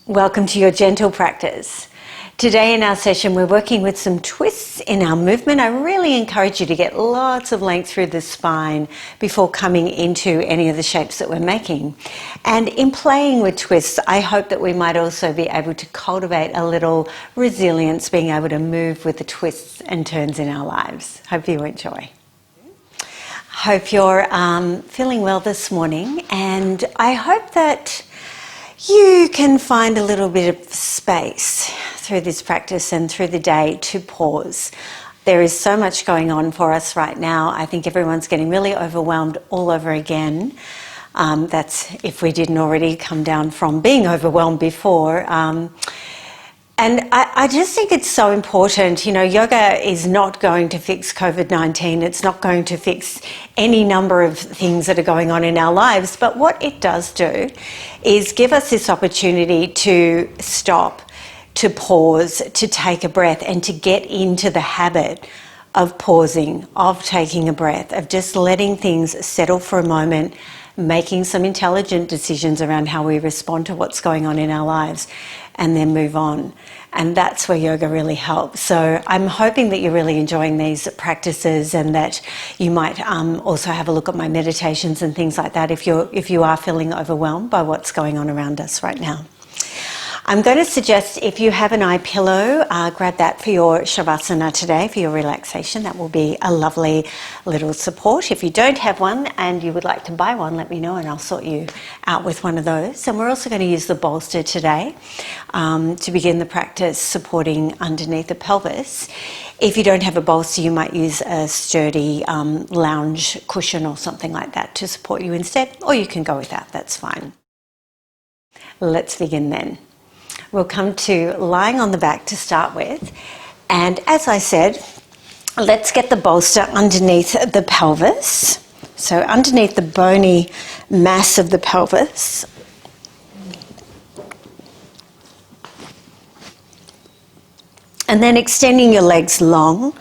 Welcome to your gentle practice. Today in our session we're working with some twists in our movement. I really encourage you to get lots of length through the spine before coming into any of the shapes that we're making. And in playing with twists, I hope that we might also be able to cultivate a little resilience, being able to move with the twists and turns in our lives. Hope you enjoy. Hope you're feeling well this morning, and I hope that you can find a little bit of space through this practice and through the day to pause. There is so much going on for us right now. I think everyone's getting really overwhelmed all over again. That's if we didn't already come down from being overwhelmed before. And I just think it's so important. You know, yoga is not going to fix COVID-19. It's not going to fix any number of things that are going on in our lives. But what it does do is give us this opportunity to stop, to pause, to take a breath, and to get into the habit of pausing, of taking a breath, of just letting things settle for a moment, making some intelligent decisions around how we respond to what's going on in our lives, and then move on. And that's where yoga really helps. So I'm hoping that you're really enjoying these practices, and that you might also have a look at my meditations and things like that if you are feeling overwhelmed by what's going on around us right now. I'm going to suggest, if you have an eye pillow, grab that for your Shavasana today, for your relaxation. That will be a lovely little support. If you don't have one and you would like to buy one, let me know and I'll sort you out with one of those. And we're also going to use the bolster today to begin the practice, supporting underneath the pelvis. If you don't have a bolster, you might use a sturdy lounge cushion or something like that to support you instead, or you can go without, that's fine. Let's begin then. We'll come to lying on the back to start with. And as I said, let's get the bolster underneath the pelvis. So underneath the bony mass of the pelvis. And then extending your legs long.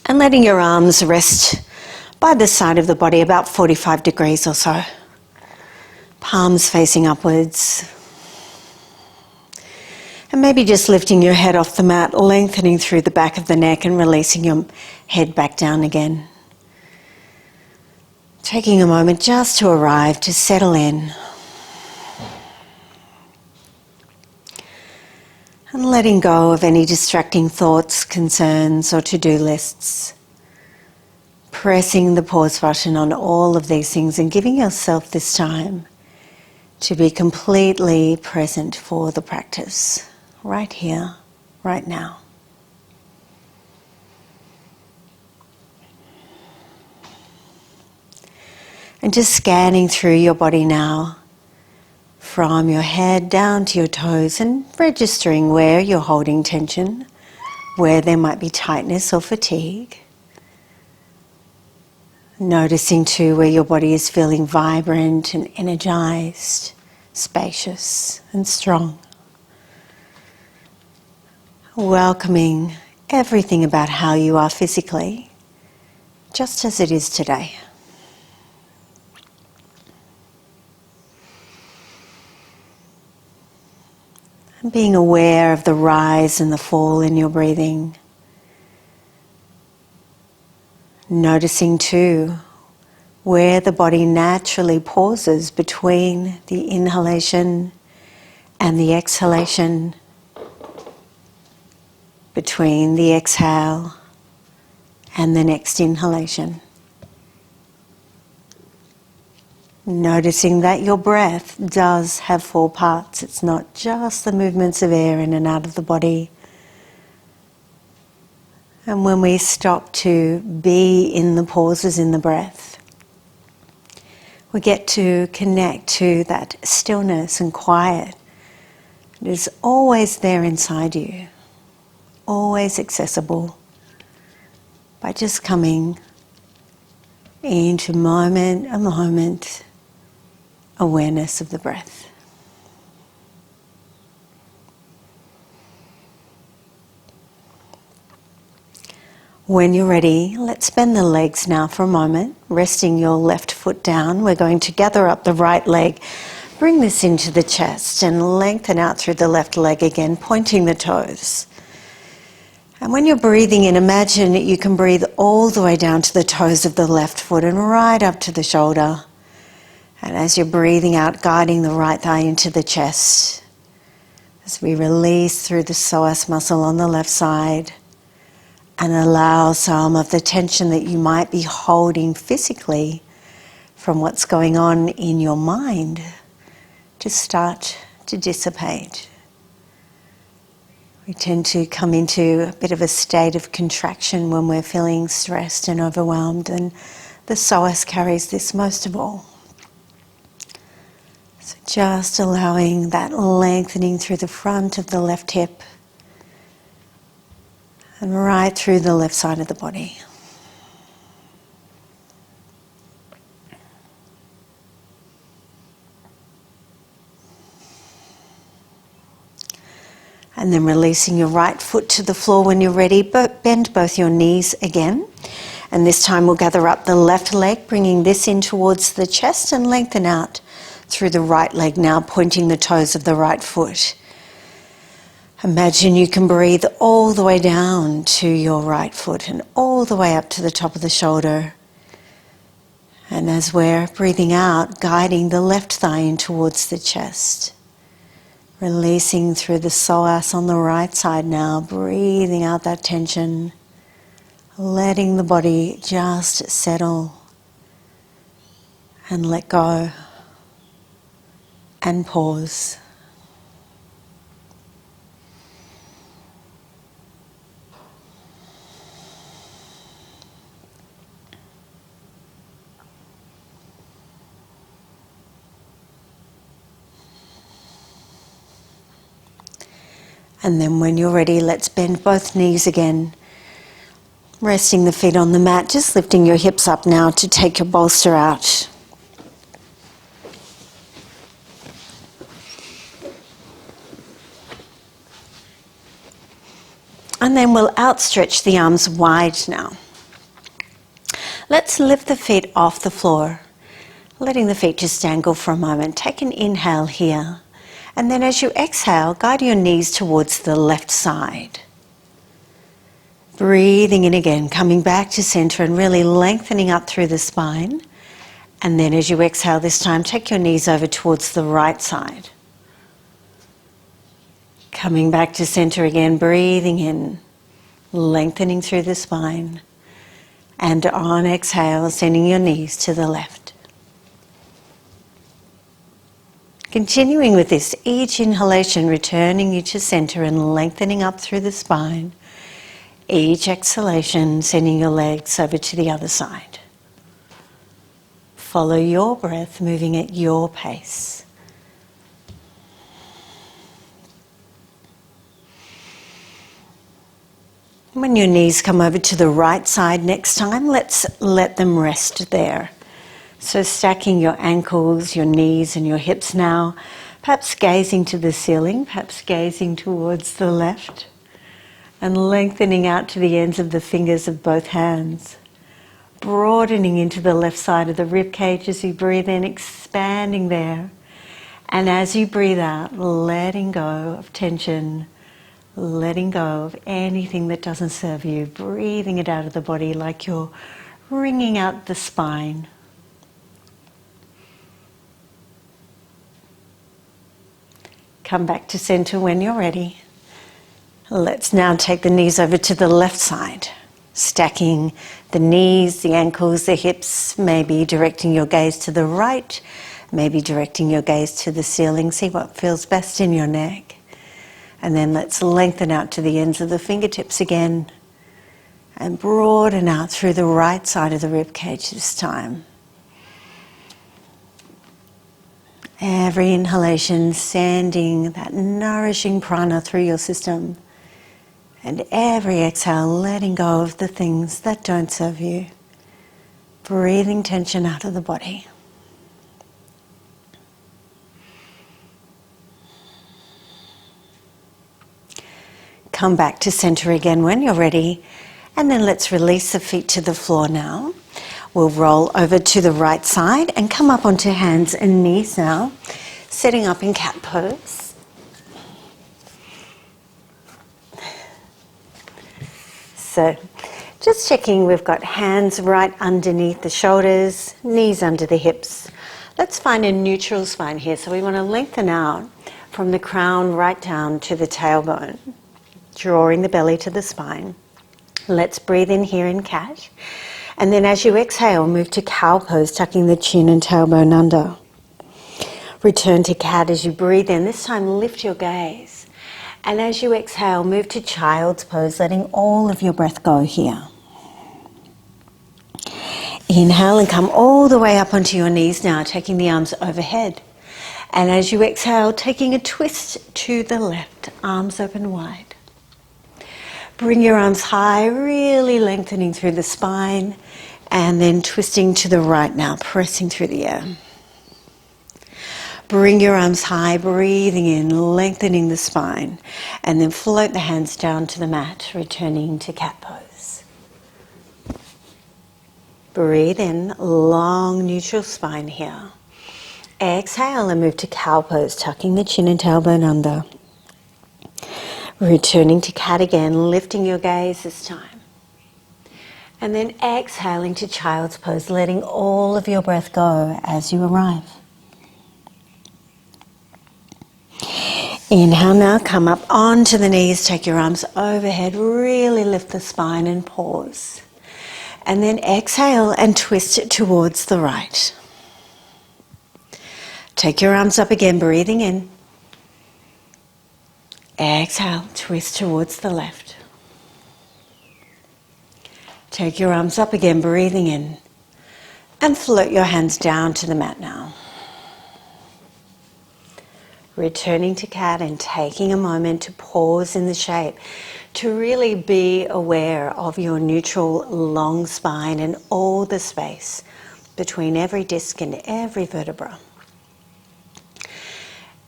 And letting your arms rest by the side of the body, about 45 degrees or so. Palms facing upwards. And maybe just lifting your head off the mat, lengthening through the back of the neck and releasing your head back down again. Taking a moment just to arrive, to settle in. And letting go of any distracting thoughts, concerns or to-do lists. Pressing the pause button on all of these things and giving yourself this time to be completely present for the practice, right here, right now. And just scanning through your body now, from your head down to your toes, and registering where you're holding tension, where there might be tightness or fatigue. Noticing too where your body is feeling vibrant and energized, spacious and strong. Welcoming everything about how you are physically, just as it is today. And being aware of the rise and the fall in your breathing. Noticing too where the body naturally pauses between the inhalation and the exhalation, between the exhale and the next inhalation. Noticing that your breath does have 4 parts. It's not just the movements of air in and out of the body. And when we stop to be in the pauses in the breath, we get to connect to that stillness and quiet. It is always there inside you, always accessible, by just coming into moment awareness of the breath. When you're ready, let's bend the legs now for a moment, resting your left foot down. We're going to gather up the right leg Bring this into the chest and lengthen out through the left leg again, pointing the toes. And when you're breathing in, imagine that you can breathe all the way down to the toes of the left foot and right up to the shoulder. And as you're breathing out, guiding the right thigh into the chest. As we release through the psoas muscle on the left side and allow some of the tension that you might be holding physically from what's going on in your mind to start to dissipate. We tend to come into a bit of a state of contraction when we're feeling stressed and overwhelmed, and the psoas carries this most of all. So just allowing that lengthening through the front of the left hip and right through the left side of the body. And then releasing your right foot to the floor when you're ready. Bend both your knees again. And this time we'll gather up the left leg, bringing this in towards the chest and lengthen out through the right leg now, pointing the toes of the right foot. Imagine you can breathe all the way down to your right foot and all the way up to the top of the shoulder. And as we're breathing out, guiding the left thigh in towards the chest. Releasing through the psoas on the right side now, breathing out that tension, letting the body just settle and let go and pause. And then when you're ready, let's bend both knees again. Resting the feet on the mat, just lifting your hips up now to take your bolster out. And then we'll outstretch the arms wide now. Let's lift the feet off the floor, letting the feet just dangle for a moment. Take an inhale here. And then as you exhale, guide your knees towards the left side. Breathing in again, coming back to center and really lengthening up through the spine. And then as you exhale this time, take your knees over towards the right side. Coming back to center again, breathing in, lengthening through the spine. And on exhale, sending your knees to the left. Continuing with this, each inhalation returning you to center and lengthening up through the spine. Each exhalation sending your legs over to the other side. Follow your breath, moving at your pace. When your knees come over to the right side next time, let's let them rest there. So stacking your ankles, your knees and your hips now, perhaps gazing to the ceiling, perhaps gazing towards the left, and lengthening out to the ends of the fingers of both hands, broadening into the left side of the rib cage as you breathe in, expanding there. And as you breathe out, letting go of tension, letting go of anything that doesn't serve you, breathing it out of the body like you're wringing out the spine. Come back to center when you're ready. Let's now take the knees over to the left side, stacking the knees, the ankles, the hips, maybe directing your gaze to the right, maybe directing your gaze to the ceiling. See what feels best in your neck. And then let's lengthen out to the ends of the fingertips again and broaden out through the right side of the rib cage this time. Every inhalation sending that nourishing prana through your system. And every exhale letting go of the things that don't serve you. Breathing tension out of the body. Come back to center again when you're ready. And then let's release the feet to the floor now. We'll roll over to the right side and come up onto hands and knees now. Sitting up in cat pose. So just checking we've got hands right underneath the shoulders, knees under the hips. Let's find a neutral spine here. So we want to lengthen out from the crown right down to the tailbone, drawing the belly to the spine. Let's breathe in here in cat. And then as you exhale, move to cow pose, tucking the chin and tailbone under. Return to cat as you breathe in. This time lift your gaze. And as you exhale, move to child's pose, letting all of your breath go here. Inhale and come all the way up onto your knees now, taking the arms overhead. And as you exhale, taking a twist to the left, arms open wide. Bring your arms high, really lengthening through the spine, and then twisting to the right now, pressing through the air. Bring your arms high, breathing in, lengthening the spine, and then float the hands down to the mat, returning to cat pose. Breathe in, long neutral spine here. Exhale and move to cow pose, tucking the chin and tailbone under. Returning to cat again, lifting your gaze this time. And then exhaling to child's pose, letting all of your breath go as you arrive. Inhale now, come up onto the knees, take your arms overhead, really lift the spine and pause. And then exhale and twist it towards the right. Take your arms up again, breathing in. Exhale, twist towards the left. Take your arms up again, breathing in. And float your hands down to the mat now. Returning to cat and taking a moment to pause in the shape, to really be aware of your neutral long spine and all the space between every disc and every vertebra.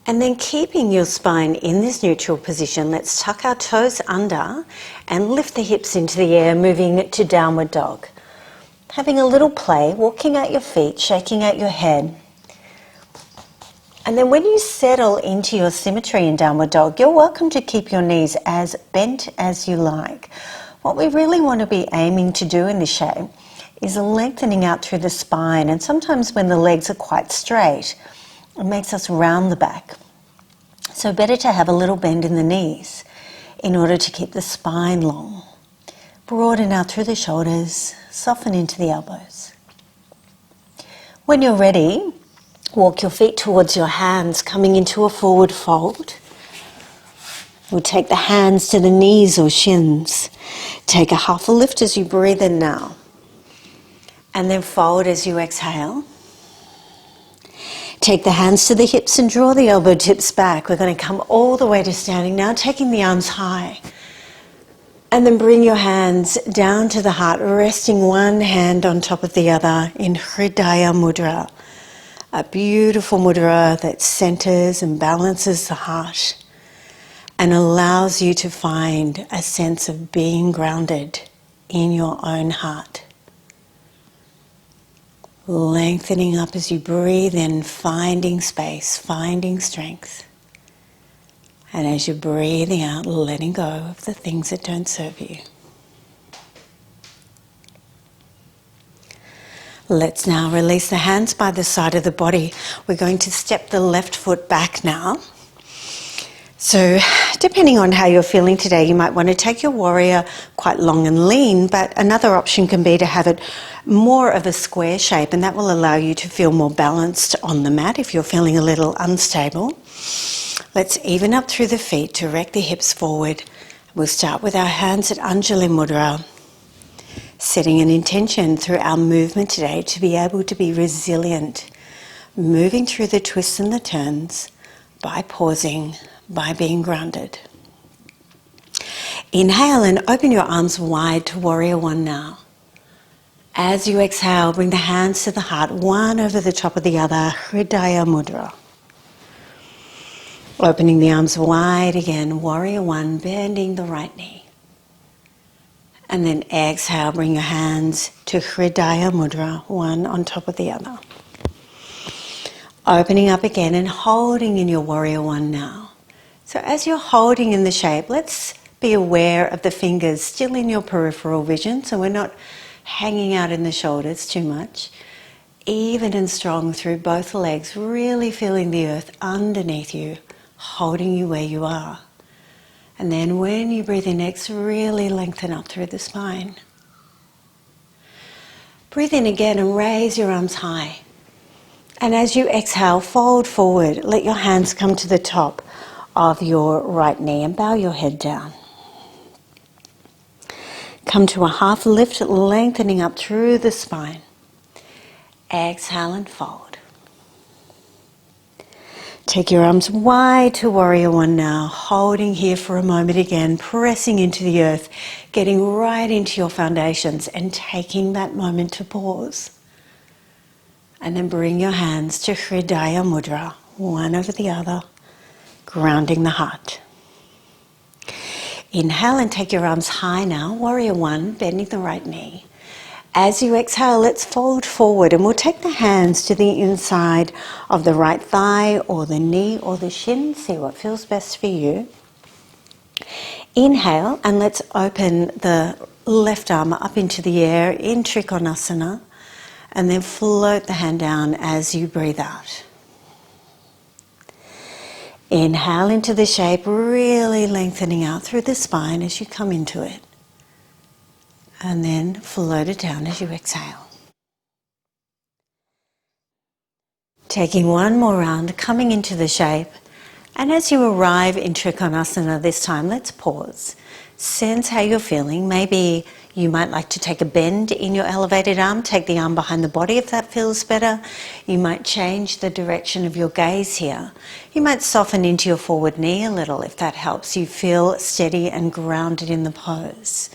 And then keeping your spine in this neutral position, let's tuck our toes under and lift the hips into the air, moving it to downward dog. Having a little play, walking out your feet, shaking out your head. And then when you settle into your symmetry in downward dog, you're welcome to keep your knees as bent as you like. What we really want to be aiming to do in this shape is lengthening out through the spine. And sometimes when the legs are quite straight, it makes us round the back. So better to have a little bend in the knees in order to keep the spine long. Broaden out through the shoulders, soften into the elbows. When you're ready, walk your feet towards your hands, coming into a forward fold. We'll take the hands to the knees or shins. Take a half a lift as you breathe in now. And then fold as you exhale. Take the hands to the hips and draw the elbow tips back. We're going to come all the way to standing now, taking the arms high. And then bring your hands down to the heart, resting one hand on top of the other in Hridaya Mudra. A beautiful mudra that centers and balances the heart and allows you to find a sense of being grounded in your own heart. Lengthening up as you breathe in, finding space, finding strength. And as you're breathing out, letting go of the things that don't serve you. Let's now release the hands by the side of the body. We're going to step the left foot back now. So depending on how you're feeling today, you might want to take your warrior quite long and lean, but another option can be to have it more of a square shape, and that will allow you to feel more balanced on the mat if you're feeling a little unstable. Let's even up through the feet, direct the hips forward. We'll start with our hands at Anjali Mudra, setting an intention through our movement today to be able to be resilient, moving through the twists and the turns by pausing, by being grounded. Inhale and open your arms wide to Warrior One now. As you exhale, bring the hands to the heart, one over the top of the other, Hridaya Mudra. Opening the arms wide again, Warrior One, bending the right knee. And then exhale, bring your hands to Hridaya Mudra, one on top of the other. Opening up again and holding in your warrior one now. So as you're holding in the shape, let's be aware of the fingers still in your peripheral vision, so we're not hanging out in the shoulders too much. Even and strong through both legs, really feeling the earth underneath you, holding you where you are. And then when you breathe in next, really lengthen up through the spine. Breathe in again and raise your arms high. And as you exhale, fold forward. Let your hands come to the top of your right knee and bow your head down. Come to a half lift, lengthening up through the spine. Exhale and fold. Take your arms wide to warrior one now, holding here for a moment again, pressing into the earth, getting right into your foundations and taking that moment to pause. And then bring your hands to Hridaya Mudra, one over the other, grounding the heart. Inhale and take your arms high now, warrior one, bending the right knee. As you exhale, let's fold forward and we'll take the hands to the inside of the right thigh or the knee or the shin. See what feels best for you. Inhale and let's open the left arm up into the air in Trikonasana and then float the hand down as you breathe out. Inhale into the shape, really lengthening out through the spine as you come into it. And then float it down as you exhale. Taking one more round, coming into the shape. And as you arrive in Trikonasana this time, let's pause. Sense how you're feeling. Maybe you might like to take a bend in your elevated arm. Take the arm behind the body if that feels better. You might change the direction of your gaze here. You might soften into your forward knee a little if that helps you feel steady and grounded in the pose.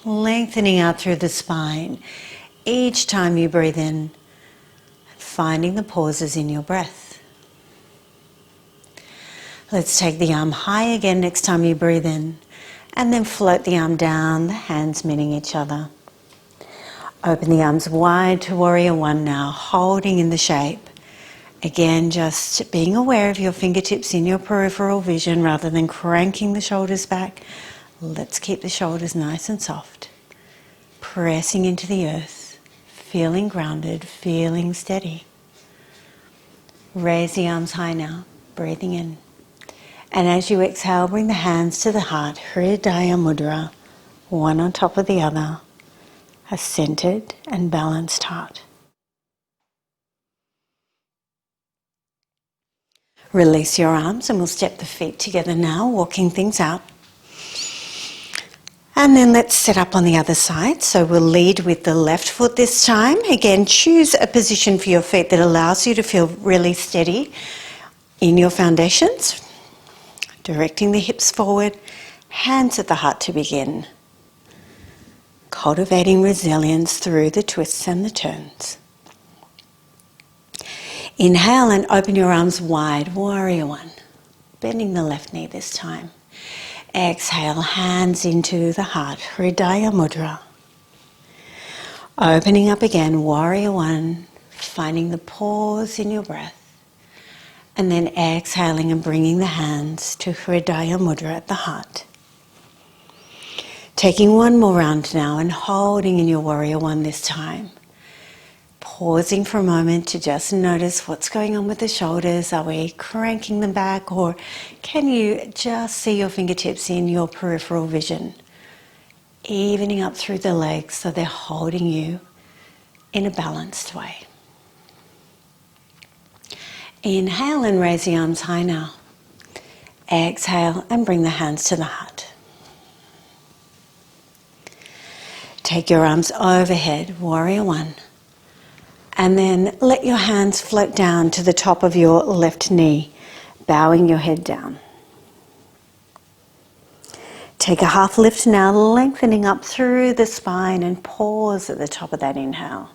Lengthening out through the spine. Each time you breathe in, finding the pauses in your breath. Let's take the arm high again next time you breathe in, and then float the arm down, the hands meeting each other. Open the arms wide to warrior one now, holding in the shape. Again, just being aware of your fingertips in your peripheral vision rather than cranking the shoulders back. Let's keep the shoulders nice and soft. Pressing into the earth, feeling grounded, feeling steady. Raise the arms high now, breathing in. And as you exhale, bring the hands to the heart, Hridaya Mudra, one on top of the other, a centered and balanced heart. Release your arms and we'll step the feet together now, walking things out. And then let's set up on the other side. So we'll lead with the left foot this time. Again, choose a position for your feet that allows you to feel really steady in your foundations. Directing the hips forward, hands at the heart to begin. Cultivating resilience through the twists and the turns. Inhale and open your arms wide, warrior one. Bending the left knee this time. Exhale, hands into the heart, Hridaya Mudra. Opening up again, warrior one, finding the pause in your breath. And then exhaling and bringing the hands to Hridaya Mudra at the heart. Taking one more round now and holding in your warrior one this time. Pausing for a moment to just notice what's going on with the shoulders. Are we cranking them back, or can you just see your fingertips in your peripheral vision? Evening up through the legs so they're holding you in a balanced way. Inhale and raise the arms high now. Exhale and bring the hands to the heart. Take your arms overhead, warrior one. And then let your hands float down to the top of your left knee, bowing your head down. Take a half lift now, lengthening up through the spine and pause at the top of that inhale.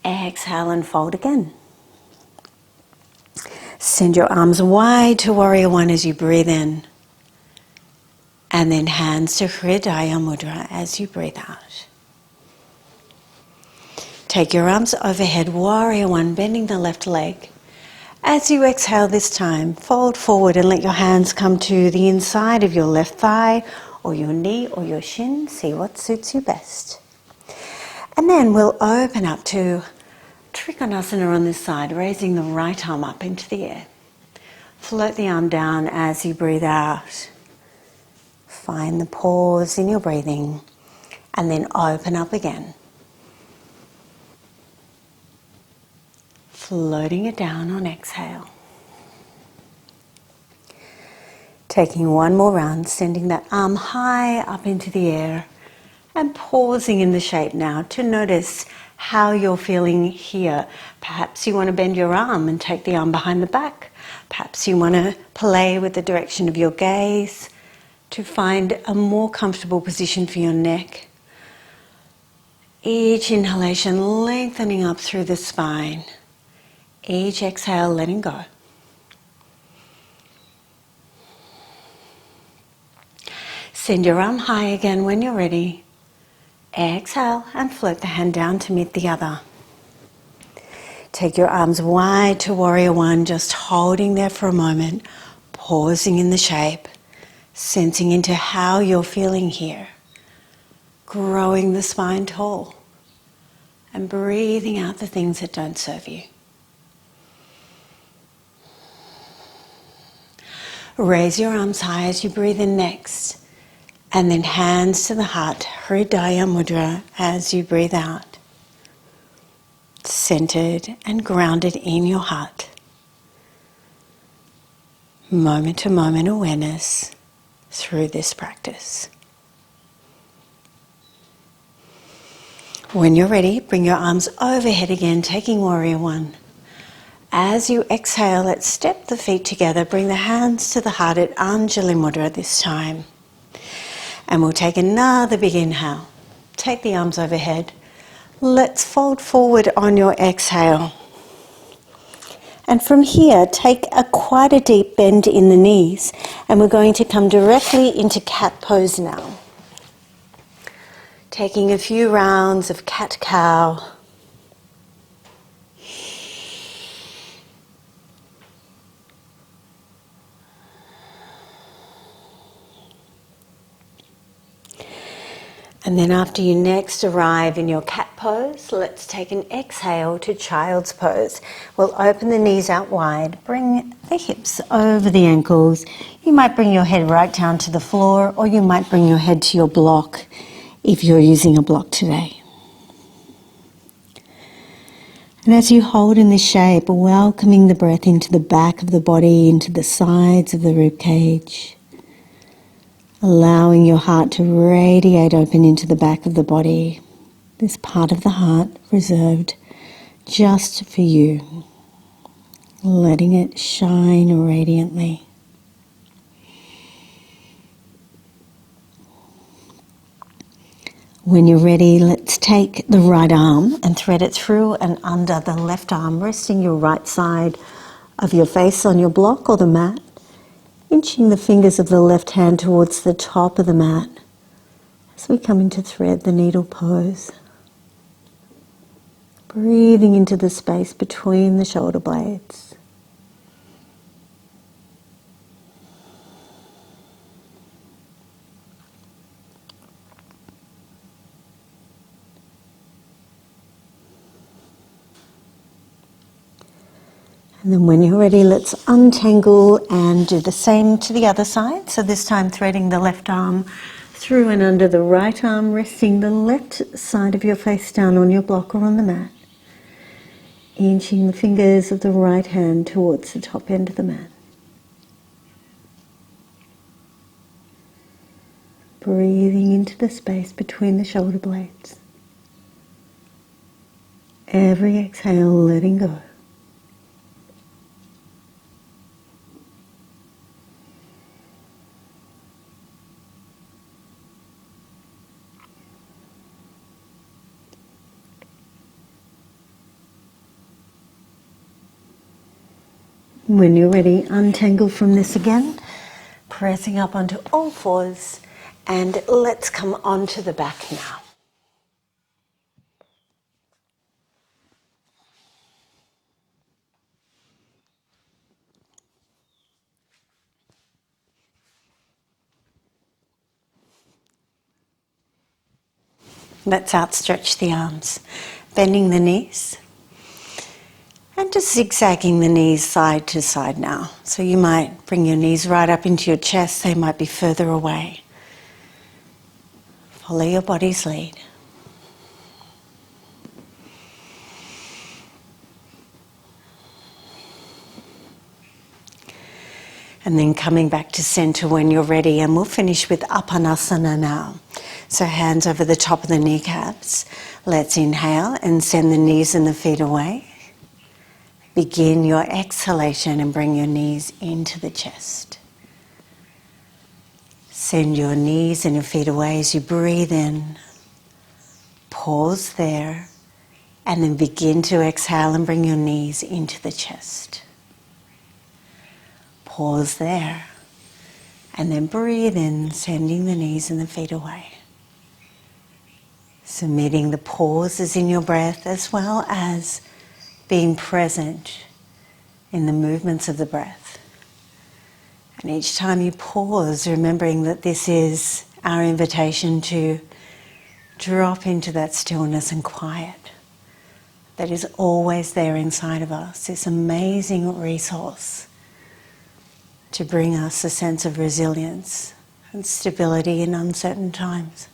Exhale and fold again. Send your arms wide to warrior one as you breathe in. And then hands to Hridaya Mudra as you breathe out. Take your arms overhead, warrior one, bending the left leg. As you exhale this time, fold forward and let your hands come to the inside of your left thigh or your knee or your shin. See what suits you best. And then we'll open up to Trikonasana on this side, raising the right arm up into the air. Float the arm down as you breathe out. Find the pause in your breathing and then open up again. Floating it down on exhale. Taking one more round, sending that arm high up into the air and pausing in the shape now to notice how you're feeling here. Perhaps you want to bend your arm and take the arm behind the back. Perhaps you want to play with the direction of your gaze to find a more comfortable position for your neck. Each inhalation lengthening up through the spine. Each exhale letting go. Send your arm high again when you're ready. Exhale and float the hand down to meet the other. Take your arms wide to warrior one, just holding there for a moment, pausing in the shape, sensing into how you're feeling here. Growing the spine tall and breathing out the things that don't serve you. Raise your arms high as you breathe in next. And then hands to the heart, Hridaya Mudra, as you breathe out. Centered and grounded in your heart. Moment to moment awareness through this practice. When you're ready, bring your arms overhead again, taking warrior one. As you exhale, let's step the feet together. Bring the hands to the heart at Anjali Mudra this time. And we'll take another big inhale. Take the arms overhead. Let's fold forward on your exhale. And from here, take quite a deep bend in the knees. And we're going to come directly into cat pose now. Taking a few rounds of cat-cow. And then after you next arrive in your cat pose, let's take an exhale to child's pose. We'll open the knees out wide, bring the hips over the ankles. You might bring your head right down to the floor, or you might bring your head to your block if you're using a block today. And as you hold in this shape, welcoming the breath into the back of the body, into the sides of the rib cage. Allowing your heart to radiate open into the back of the body, this part of the heart reserved just for you, letting it shine radiantly. When you're ready, let's take the right arm and thread it through and under the left arm, resting your right side of your face on your block or the mat. Inching the fingers of the left hand towards the top of the mat as we come into thread the needle pose. Breathing into the space between the shoulder blades. And then when you're ready, let's untangle and do the same to the other side. So this time threading the left arm through and under the right arm, resting the left side of your face down on your block or on the mat. Inching the fingers of the right hand towards the top end of the mat. Breathing into the space between the shoulder blades. Every exhale, letting go. When you're ready, untangle from this again, pressing up onto all fours, and let's come onto the back now. Let's outstretch the arms, bending the knees and just zigzagging the knees side to side now. So you might bring your knees right up into your chest, they might be further away. Follow your body's lead. And then coming back to center when you're ready, and we'll finish with Upanasana now. So hands over the top of the kneecaps. Let's inhale and send the knees and the feet away. Begin your exhalation and bring your knees into the chest. Send your knees and your feet away as you breathe in. Pause there and then begin to exhale and bring your knees into the chest. Pause there and then breathe in, sending the knees and the feet away. Submitting the pauses in your breath as well as being present in the movements of the breath. And each time you pause, remembering that this is our invitation to drop into that stillness and quiet that is always there inside of us, this amazing resource to bring us a sense of resilience and stability in uncertain times.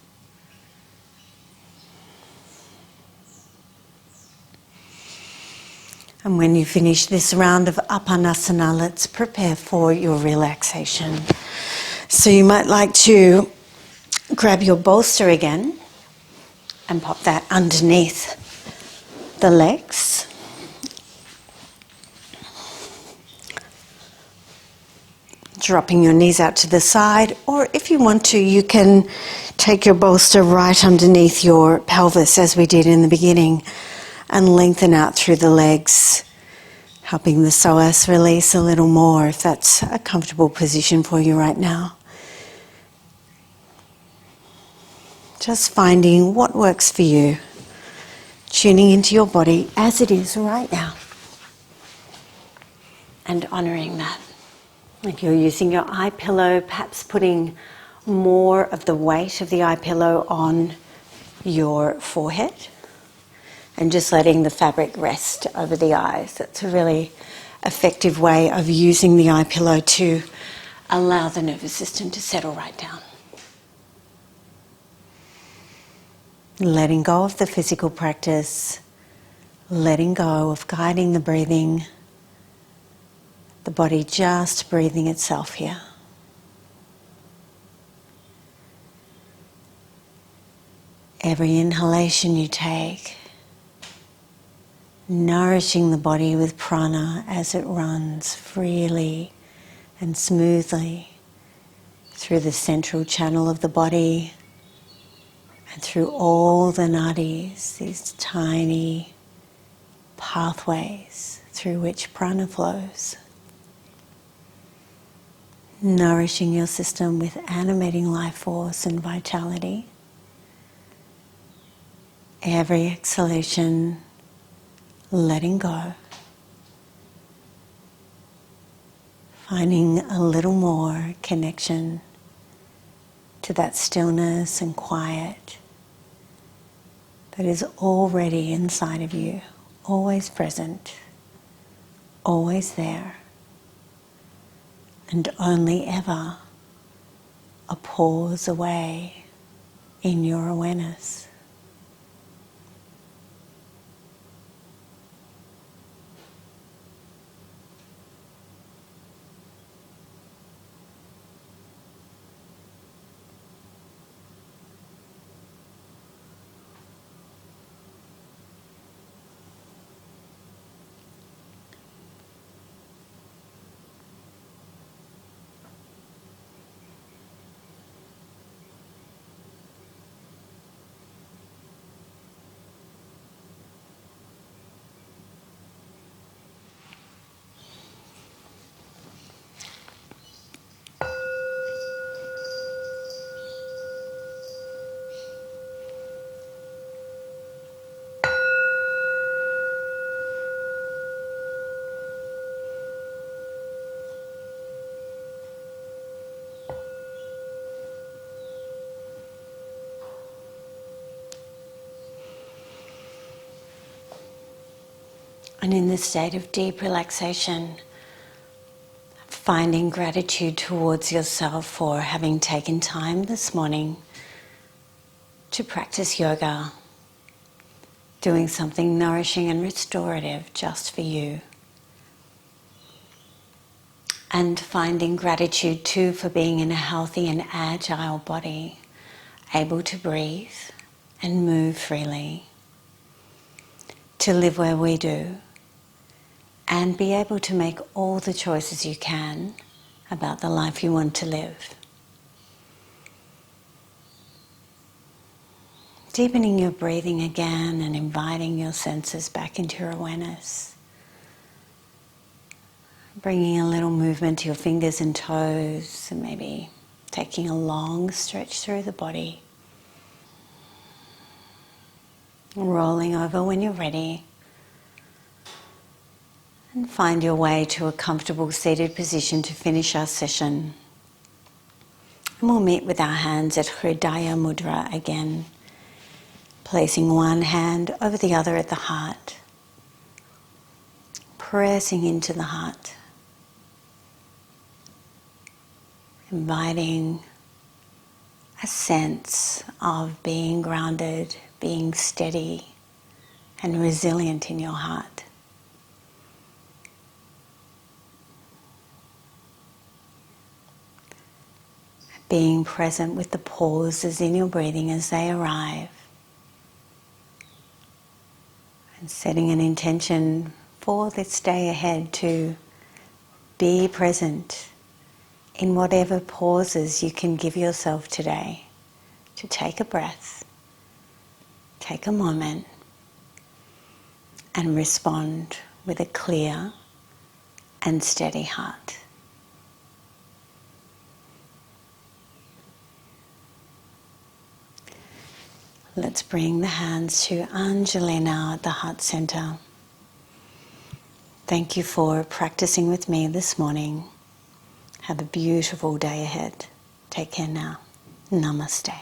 And when you finish this round of Upanasana, let's prepare for your relaxation. So you might like to grab your bolster again and pop that underneath the legs. Dropping your knees out to the side, or if you want to, you can take your bolster right underneath your pelvis as we did in the beginning and lengthen out through the legs, helping the psoas release a little more if that's a comfortable position for you right now. Just finding what works for you, tuning into your body as it is right now and honouring that. If you're using your eye pillow, perhaps putting more of the weight of the eye pillow on your forehead and just letting the fabric rest over the eyes. That's a really effective way of using the eye pillow to allow the nervous system to settle right down. Letting go of the physical practice, letting go of guiding the breathing, the body just breathing itself here. Every inhalation you take, nourishing the body with prana as it runs freely and smoothly through the central channel of the body and through all the nadis, these tiny pathways through which prana flows. Nourishing your system with animating life force and vitality. Every exhalation, letting go. Finding a little more connection to that stillness and quiet that is already inside of you, always present, always there, and only ever a pause away in your awareness. And in this state of deep relaxation, finding gratitude towards yourself for having taken time this morning to practice yoga, doing something nourishing and restorative just for you. And finding gratitude too for being in a healthy and agile body, able to breathe and move freely, to live where we do, and be able to make all the choices you can about the life you want to live. Deepening your breathing again and inviting your senses back into your awareness. Bringing a little movement to your fingers and toes, and maybe taking a long stretch through the body. Rolling over when you're ready. And find your way to a comfortable seated position to finish our session. And we'll meet with our hands at Hridaya Mudra again, placing one hand over the other at the heart, pressing into the heart. Inviting a sense of being grounded, being steady and resilient in your heart. Being present with the pauses in your breathing as they arrive. And setting an intention for this day ahead to be present in whatever pauses you can give yourself today, to take a breath, take a moment, and respond with a clear and steady heart. Let's bring the hands to Anjali now at the heart center. Thank you for practicing with me this morning. Have a beautiful day ahead. Take care now. Namaste.